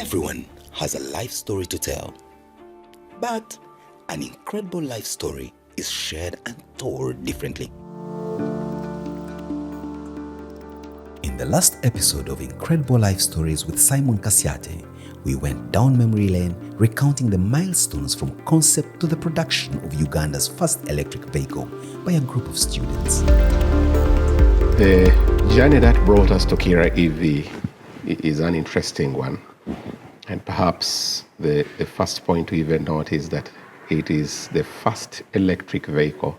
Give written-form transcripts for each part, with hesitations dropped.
Everyone has a life story to tell, but an incredible life story is shared and told differently. In the last episode of Incredible Life Stories with Simon Kasyate, we went down memory lane recounting the milestones from concept to the production of Uganda's first electric vehicle by a group of students. The journey that brought us to Kiira EV is an interesting one. And perhaps the first point to even note is that it is the first electric vehicle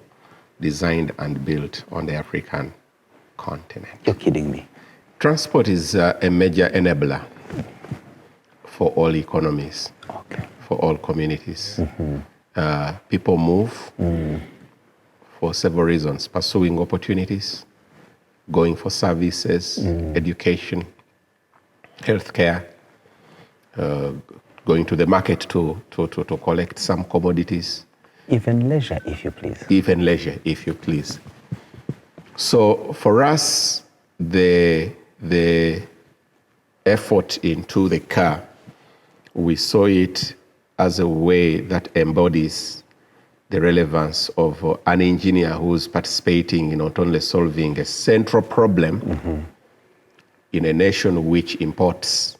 designed and built on the African continent. You're kidding me. Transport is a major enabler for all economies, for all communities. People move for several reasons: pursuing opportunities, going for services, education, healthcare, going to the market to collect some commodities. Even leisure, if you please. Even leisure, if you please. So for us, the effort into the car, we saw it as a way that embodies the relevance of an engineer who's participating in not only solving a central problem in a nation which imports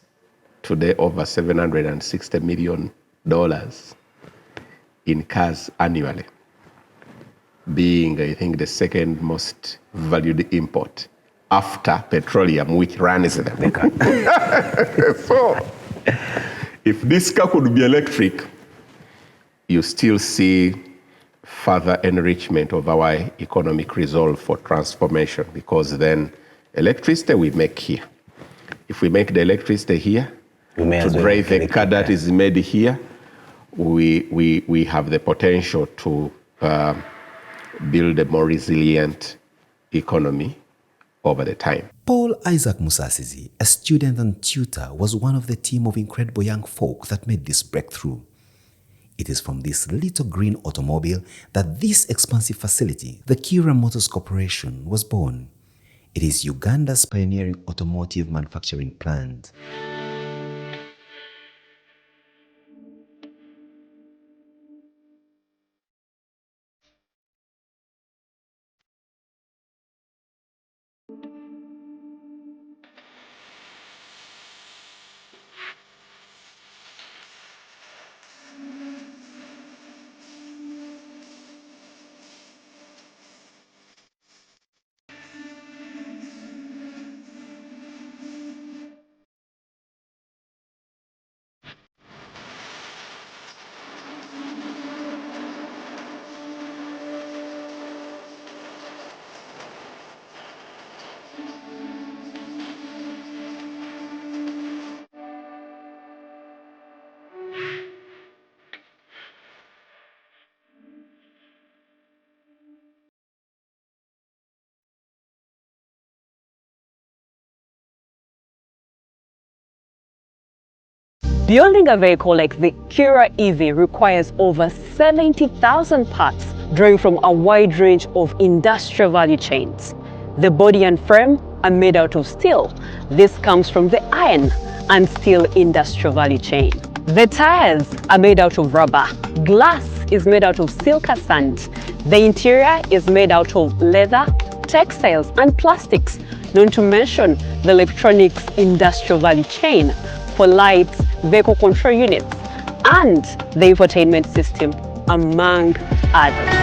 today over $760 million in cars annually, being, I think, the second most valued import after petroleum, which runs them. So, if this car could be electric, you still see further enrichment of our economic resolve for transformation, because then electricity we make here. If we make the electricity here, to drive the car that is made here, we have the potential to build a more resilient economy over the time. Paul Isaac Musasizi, a student and tutor, was one of the team of incredible young folk that made this breakthrough. It is from this little green automobile that this expansive facility, the Kiira Motors Corporation, was born. It is Uganda's pioneering automotive manufacturing plant. Building a vehicle like the Kiira EV requires over 70,000 parts, drawing from a wide range of industrial value chains. The body and frame are made out of steel. This comes from the iron and steel industrial value chain. The tires are made out of rubber. Glass is made out of silica sand. The interior is made out of leather, textiles, and plastics, not to mention the electronics industrial value chain for lights, vehicle control units, and the infotainment system, among others.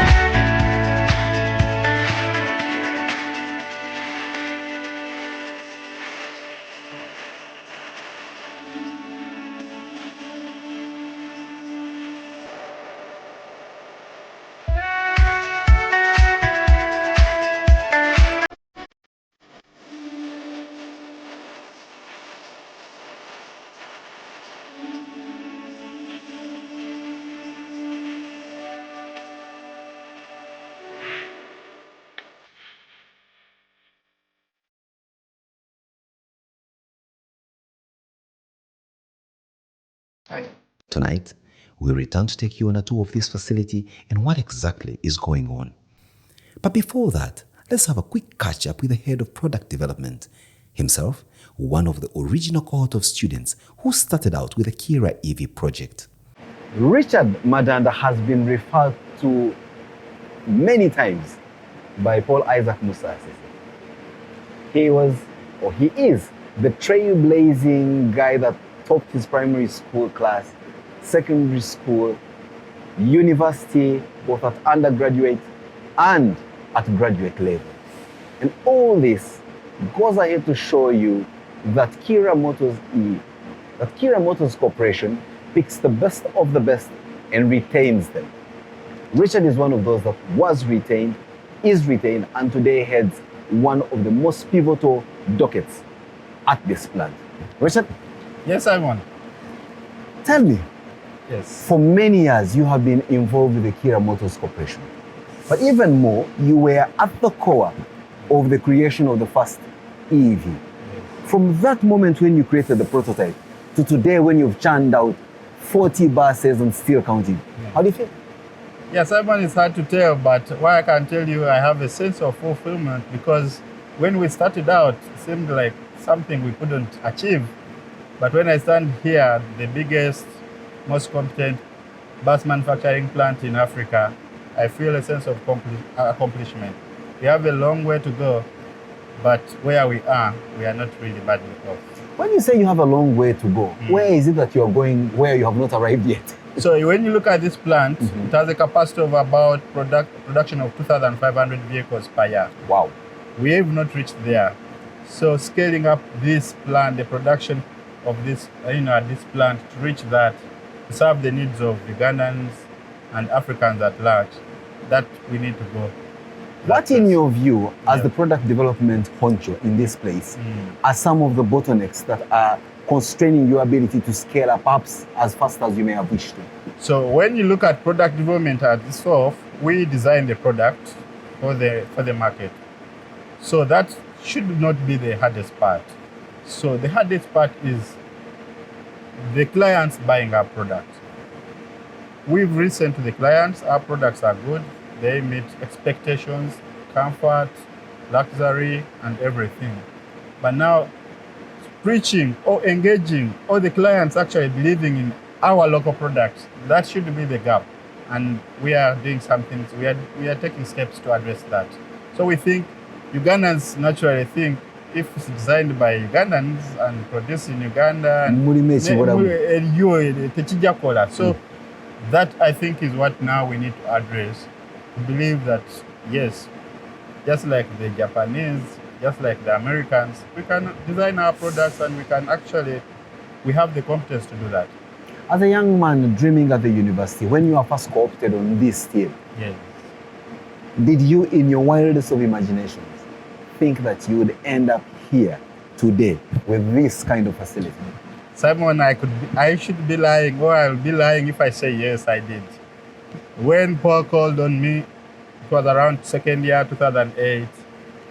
Tonight, we return to take you on a tour of this facility and what exactly is going on. But before that, let's have a quick catch up with the head of product development. Himself, one of the original cohort of students who started out with the Kiira EV project. Richard Madanda has been referred to many times by Paul Isaac Musasizi. He was, or he is, the trailblazing guy that topped his primary school class, secondary school, university, both at undergraduate and at graduate level. And all this goes ahead to show you that Kiira Motors Corporation picks the best of the best and retains them. Richard is one of those that was retained, is retained, and today heads one of the most pivotal dockets at this plant. Richard? Yes, Simon. Tell me, Yes. for many years you have been involved with the Kiira Motors Corporation, but even more, you were at the core of the creation of the first EV. From that moment when you created the prototype to today when you've churned out 40 buses and still counting, how do you feel? Yeah, Simon, it's hard to tell, but what I can tell you, I have a sense of fulfillment because when we started out, it seemed like something we couldn't achieve. But when I stand here, the biggest, most competent bus manufacturing plant in Africa, I feel a sense of accomplishment. We have a long way to go, but where we are not really badly off. When you say you have a long way to go, where is it that you're going where you have not arrived yet? So when you look at this plant, it has a capacity of about production of 2,500 vehicles per year. Wow. We have not reached there. So scaling up this plant, the production of this, at this plant to reach that, to serve the needs of Ugandans and Africans at large, that we need to go. What in your view, as the product development honcho in this place, are some of the bottlenecks that are constraining your ability to scale up perhaps as fast as you may have wished to? So when you look at product development at itself, we design the product for the market. So that should not be the hardest part. So the hardest part is the clients buying our product. We've listened to the clients, our products are good, they meet expectations, comfort, luxury, and everything. But now, preaching or engaging, or the clients actually believing in our local products, that should be the gap. And we are doing something, we are taking steps to address that. So we think, Ugandans naturally think, if it's designed by Ugandans and produced in Uganda, so that I think is what now we need to address. To believe that, yes, just like the Japanese, just like the Americans, we can design our products and we have the competence to do that. As a young man dreaming at the university, when you are first co-opted on this team, Yes. did you, in your wildest of imaginations, think that you would end up here today with this kind of facility? Simon, I should be lying, or I'll be lying if I say yes, I did. When Paul called on me, it was around second year, 2008.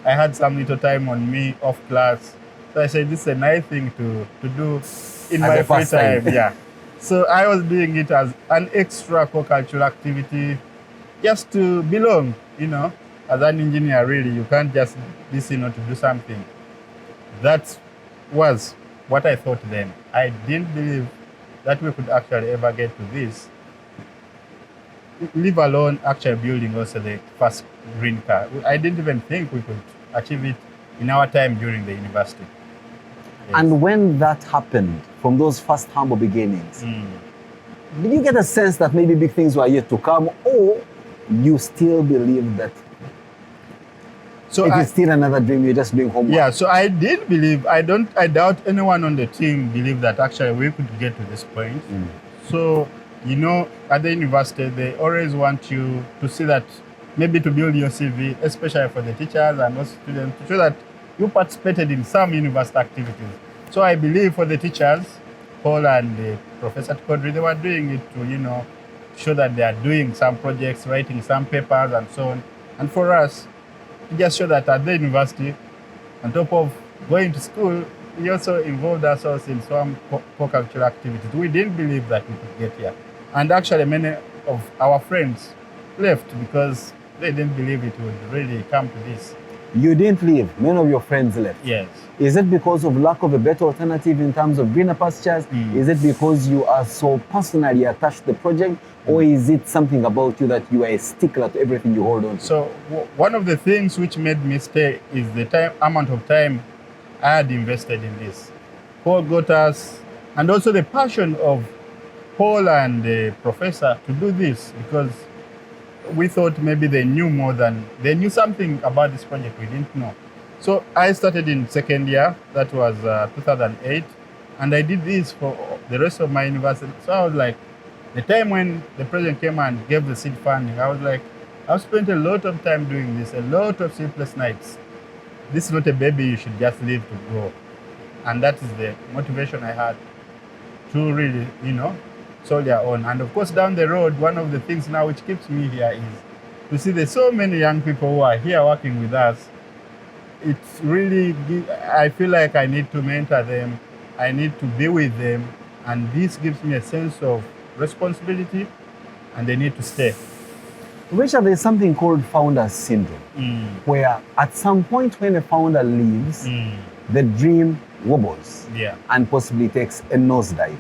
I had some little time on me off class. So I said, this is a nice thing to do in my free time. Yeah. So I was doing it as an extra co-cultural activity, just to belong, As an engineer, really, you can't just listen or to do something. That was what I thought then. I didn't believe that we could actually ever get to this, leave alone actually building also the first green car. I didn't even think we could achieve it in our time during the university. Yes. And when that happened, from those first humble beginnings, did you get a sense that maybe big things were yet to come, or you still believe that it is still another dream, you're just doing homework? Yeah, so I did believe, I doubt anyone on the team believed that actually we could get to this point. So, at the university, they always want you to see that, maybe to build your CV, especially for the teachers and also students, to show that you participated in some university activities. So I believe for the teachers, Paul and the Professor Kodri, they were doing it to, show that they are doing some projects, writing some papers and so on. And for us, to just show that at the university, on top of going to school, we also involved ourselves in some co-cultural activities. We didn't believe that we could get here. And actually many of our friends left because they didn't believe it would really come to this. You didn't leave. Many of your friends left. Yes. Is it because of lack of a better alternative in terms of greener pastures? Is it because you are so personally attached to the project? Or is it something about you that you are a stickler to everything you hold on to? So one of the things which made me stay is the amount of time I had invested in this. Paul got us, and also the passion of Paul and the professor to do this, because we thought maybe they knew something about this project we didn't know. So I started in second year, that was 2008, and I did this for the rest of my university. So I was like, the time when the president came and gave the seed funding, I was like, I've spent a lot of time doing this, a lot of sleepless nights. This is not a baby you should just leave to grow. And that is the motivation I had to really, soldier on. And of course, down the road, one of the things now which keeps me here is to see there's so many young people who are here working with us. It's really, I feel like I need to mentor them, I need to be with them, and this gives me a sense of responsibility, and they need to stay. Richard, there's something called founder syndrome, where at some point when a founder leaves, the dream wobbles and possibly takes a nosedive.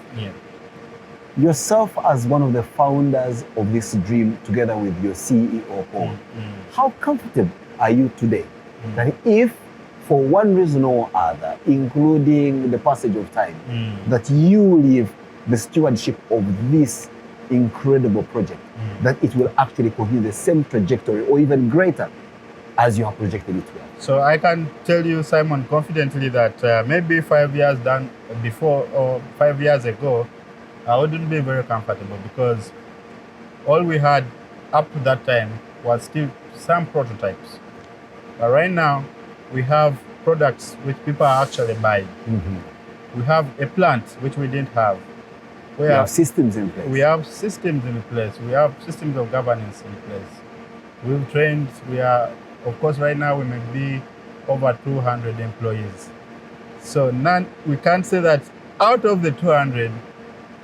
Yourself as one of the founders of this dream, together with your CEO, Paul, how comfortable are you today that if for one reason or other, including the passage of time, that you leave the stewardship of this incredible project, that it will actually continue the same trajectory or even greater as you have projected it to? So I can tell you, Simon, confidently that maybe 5 years before or 5 years ago, I wouldn't be very comfortable, because all we had up to that time was still some prototypes. But right now, we have products which people are actually buying. We have a plant which we didn't have. We have systems in place. We have systems in place. We have systems of governance in place. We've trained. We are, of course, right now we may be over 200 employees. So we can't say that out of the 200,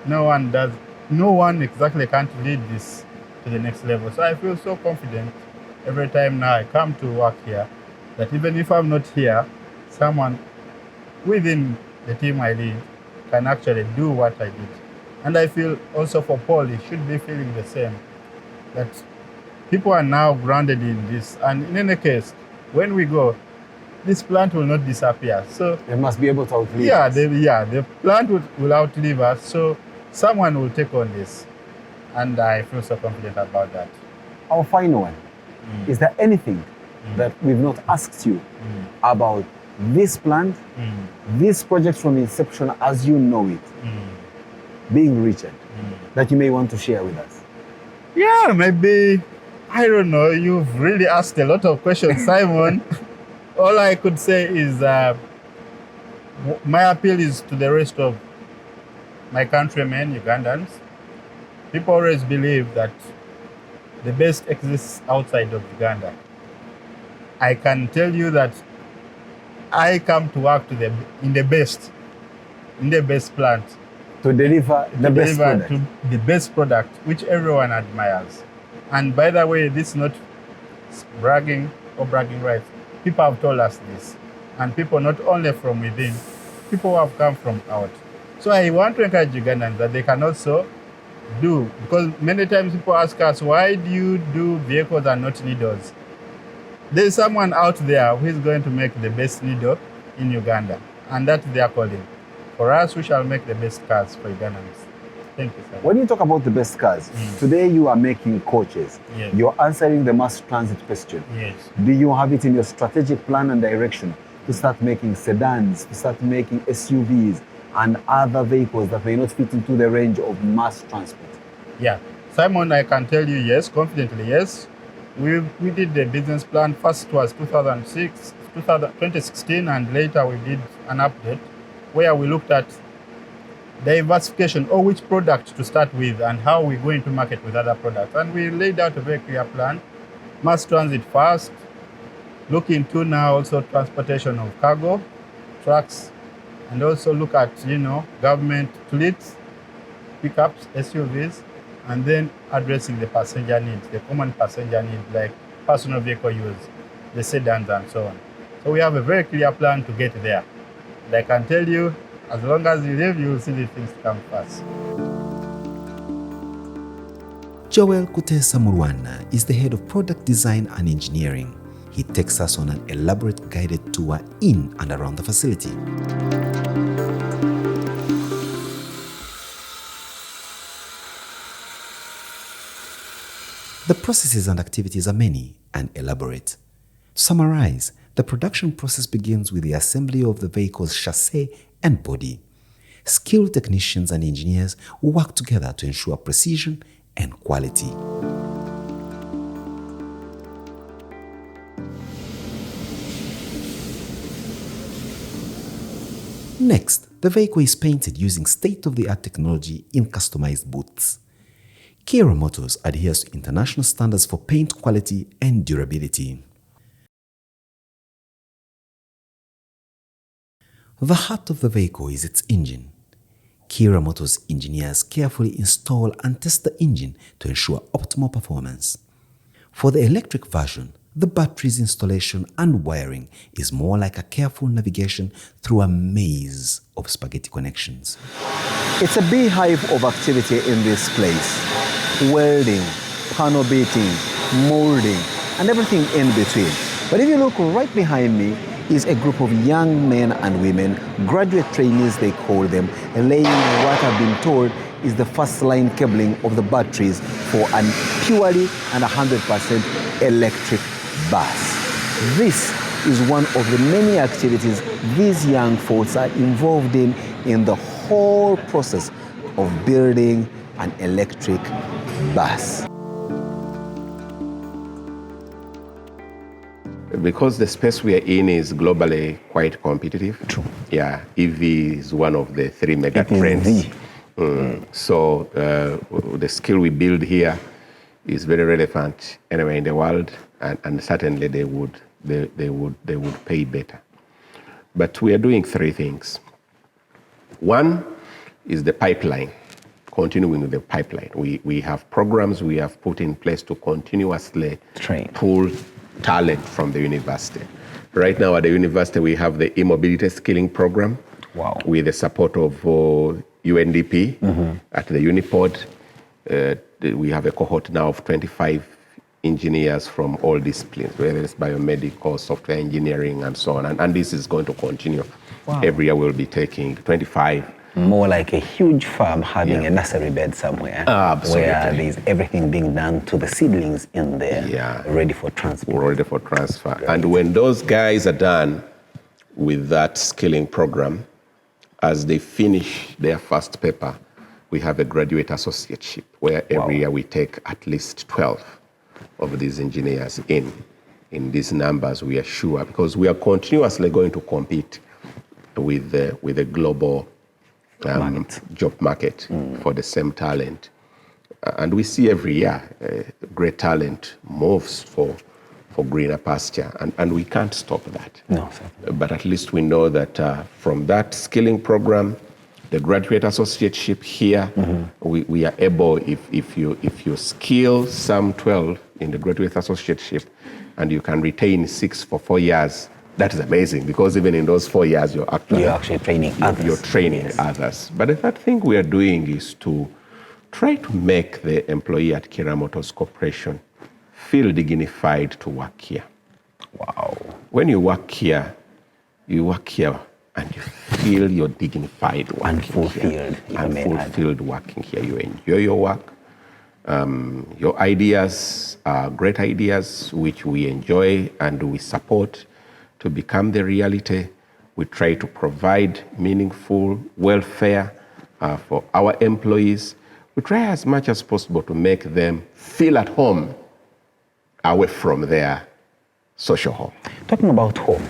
no one exactly can't lead this to the next level. So I feel so confident every time now I come to work here, that even if I'm not here, someone within the team I lead can actually do what I did. And I feel also for Paul, he should be feeling the same, that people are now grounded in this. And in any case, when we go, this plant will not disappear. So they must be able to outlive us. The plant will outlive us. So someone will take on this. And I feel so confident about that. Our final one. Is there anything that we've not asked you about this plant, this project from inception as you know it, being Richard, that you may want to share with us? Yeah, maybe, I don't know. You've really asked a lot of questions, Simon. All I could say is my appeal is to the rest of my countrymen, Ugandans. People always believe that the best exists outside of Uganda. I can tell you that I come to work in the best plant. To deliver the best product, which everyone admires. And by the way, this is not bragging or bragging rights. People have told us this. And people not only from within, people who have come from out. So I want to encourage Ugandans that they can also do, because many times people ask us, why do you do vehicles and not needles? There's someone out there who is going to make the best needle in Uganda, and that's their calling. For us, we shall make the best cars for Ugandans. Thank you, sir. When you talk about the best cars, today you are making coaches. Yes. You're answering the mass transit question. Yes. Do you have it in your strategic plan and direction to start making sedans, to start making SUVs and other vehicles that may not fit into the range of mass transport? Yeah. Simon, I can tell you yes, confidently yes. We did the business plan. First it was 2016, and later we did an update where we looked at diversification, or which product to start with and how we're going to market with other products. And we laid out a very clear plan. Mass transit first, look into now also transportation of cargo, trucks, and also look at, government fleets, pickups, SUVs, and then addressing the passenger needs, the common passenger needs like personal vehicle use. the sedans and so on. So we have a very clear plan to get there. And I can tell you, as long as you live, you will see the things come fast. Joel Kutesa Murwana is the head of product design and engineering. He takes us on an elaborate guided tour in and around the facility. The processes and activities are many and elaborate. To summarize, the production process begins with the assembly of the vehicle's chassis and body. Skilled technicians and engineers work together to ensure precision and quality. Next, the vehicle is painted using state-of-the-art technology in customized booths. Kiira Motors adheres to international standards for paint quality and durability. The heart of the vehicle is its engine. Kiira Motors engineers carefully install and test the engine to ensure optimal performance. For the electric version, the battery's installation and wiring is more like a careful navigation through a maze of spaghetti connections. It's a beehive of activity in this place. Welding, panel beating, molding, and everything in between. But if you look right behind me, is a group of young men and women, graduate trainees they call them, laying what I've been told is the first line cabling of the batteries for a purely and 100% electric bus. This is one of the many activities these young folks are involved in the whole process of building an electric bus. Because the space we are in is globally quite competitive. True. Yeah, EV is one of the 3 mega trends. So the skill we build here is very relevant anywhere in the world, and certainly they would pay better. But we are doing 3 things. One is the pipeline, continuing with the pipeline. We have programs we have put in place to continuously pull talent from the university. Right now at the university, we have the e-mobility skilling program. Wow. With the support of UNDP at the Unipod. We have a cohort now of 25 engineers from all disciplines, whether it's biomedical, software engineering, and so on. And this is going to continue. Wow. Every year we'll be taking 25. More like a huge farm having a nursery bed somewhere. Absolutely. Where there's everything being done to the seedlings in there, ready for transfer. Ready for transfer. Great. And when those guys are done with that skilling program, as they finish their first paper, we have a graduate associateship where every year we take at least 12 of these engineers in these numbers, we are sure, because we are continuously going to compete with the global job market for the same talent. And we see every year great talent moves for greener pasture, and we can't stop that. No, certainly. But at least we know that from that skilling program, the graduate associateship here, we are able, if you skill some 12 in the graduate associateship and you can retain 6 for 4 years, that is amazing, because even in those 4 years, you're actually training others. You're training others. But the third thing we are doing is to try to make the employee at Kiira Motors Corporation feel dignified to work here. Wow. When you work here and you feel you're dignified working and fulfilled. Here. And fulfilled working here. You enjoy your work. Your ideas are great ideas, which we enjoy and we support to become the reality. We try to provide meaningful welfare for our employees. We try as much as possible to make them feel at home away from their social home. Talking about home,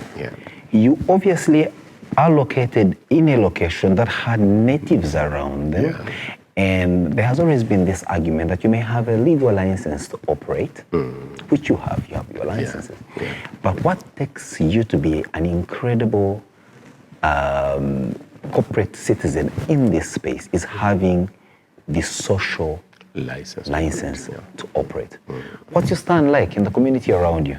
you obviously are located in a location that had natives around them. Yeah. And there has always been this argument that you may have a legal license to operate, which you have your licenses. Yeah. Yeah. But what takes you to be an incredible corporate citizen in this space is having the social license to operate. What's your stand like in the community around you?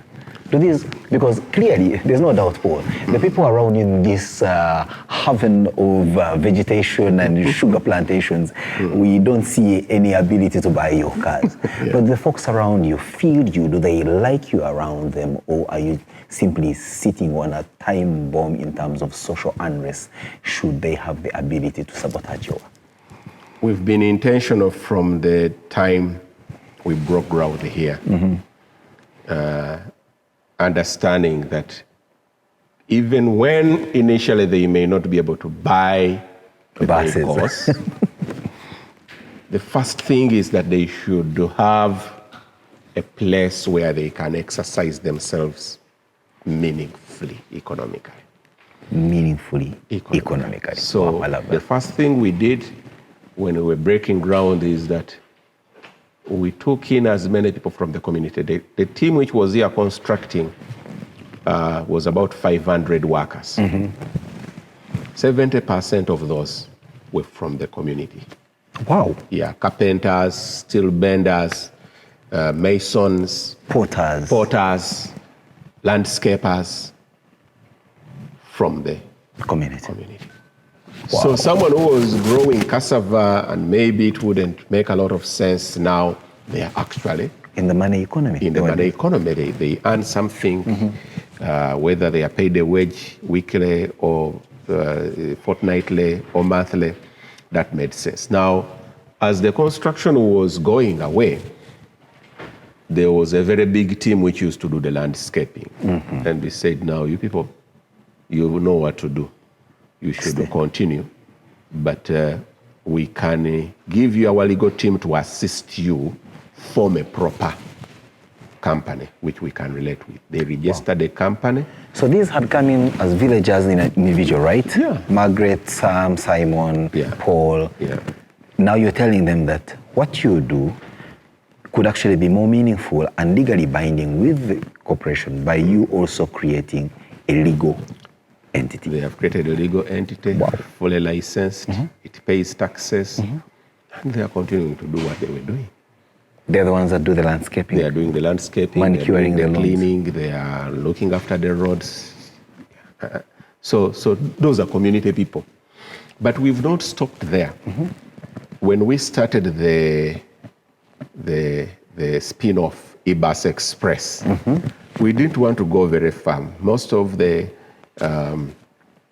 Because clearly, there's no doubt, Paul, the people around in this haven of vegetation and sugar plantations, we don't see any ability to buy your cars. But the folks around you feel you. Do they like you around them, or are you simply sitting on a time bomb in terms of social unrest should they have the ability to sabotage you? We've been intentional from the time we broke ground here. Understanding that even when initially they may not be able to buy the vehicles, the first thing is that they should have a place where they can exercise themselves meaningfully, economically. Economically. So the first thing we did when we were breaking ground is that we took in as many people from the community. The team which was here constructing was about 500 workers. 70% of those were from the community. Wow. Yeah, carpenters, steel benders, masons, porters, landscapers from the community. Wow. So someone who was growing cassava and maybe it wouldn't make a lot of sense now, they are actually in the money economy. In the money economy, they earn something, whether they are paid a wage weekly or fortnightly or monthly, that made sense. Now, as the construction was going away, there was a very big team which used to do the landscaping. And we said, now you people, you know what to do. You should continue, but we can give you our legal team to assist you form a proper company which we can relate with. They registered a company. So these had come in as villagers in an individual, right? Yeah. Margaret, Sam, Simon, Paul. Yeah. Now you're telling them that what you do could actually be more meaningful and legally binding with the corporation by you also creating a legal entity. They have created a legal entity, fully licensed, it pays taxes, and they are continuing to do what they were doing. They're the ones that do the landscaping? They are doing the landscaping, manicuring, the cleaning, they are looking after the roads. So those are community people. But we've not stopped there. When we started the spin-off eBus Express, we didn't want to go very far. Most of the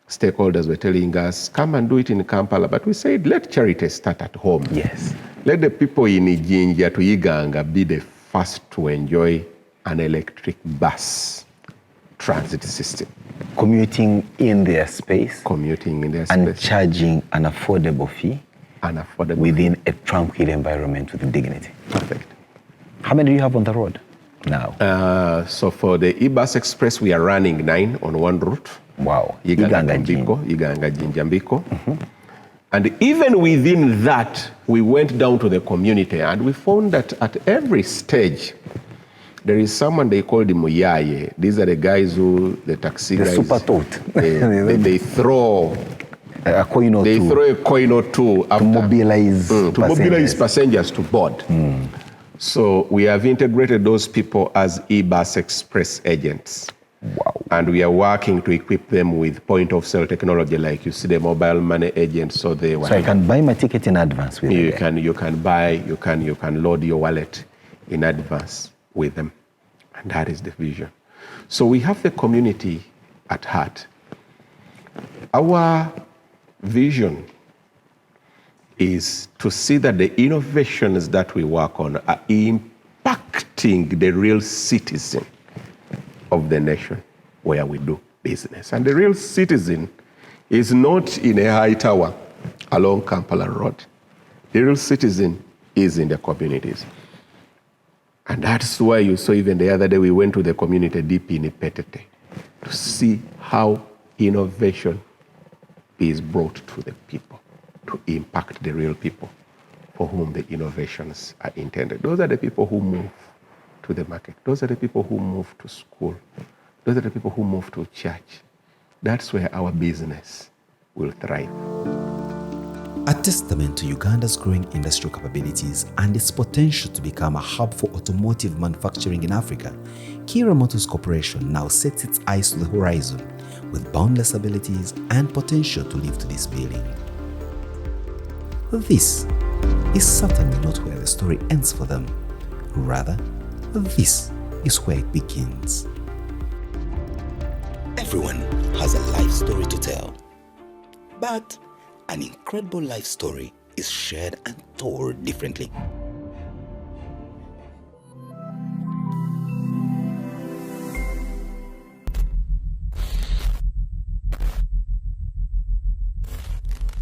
stakeholders were telling us, come and do it in Kampala. But we said, let charity start at home. Yes. Let the people in Jinja to Uganda be the first to enjoy an electric bus transit system. Commuting in their space. And charging an affordable fee. Within a tranquil environment with dignity. Perfect. How many do you have on the road now? So for the eBus Express, we are running 9 on one route. Wow. Uganda Jinja Mbiko. And even within that, we went down to the community and we found that at every stage, there is someone they call the Muyaye. These are the guys who, the taxi guys. Super tote. They throw a coin or two. They throw a coin or two after, to mobilize passengers to board. So we have integrated those people as eBus Express agents. Wow. And we are working to equip them with point-of-sale technology, like you see the mobile money agents. So I can buy my ticket in advance with them. You can load your wallet in advance with them. And that is the vision. So we have the community at heart. Our vision is to see that the innovations that we work on are impacting the real citizen of the nation where we do business. And the real citizen is not in a high tower along Kampala Road. The real citizen is in the communities. And that's why you saw even the other day we went to the community deep in Ipetete to see how innovation is brought to the people, to impact the real people for whom the innovations are intended. Those are the people who move to the market. Those are the people who move to school. Those are the people who move to church. That's where our business will thrive. A testament to Uganda's growing industrial capabilities and its potential to become a hub for automotive manufacturing in Africa, Kiira Motors Corporation now sets its eyes to the horizon with boundless abilities and potential to live to this billing. This is certainly not where the story ends for them. Rather, this is where it begins. Everyone has a life story to tell, but an incredible life story is shared and told differently.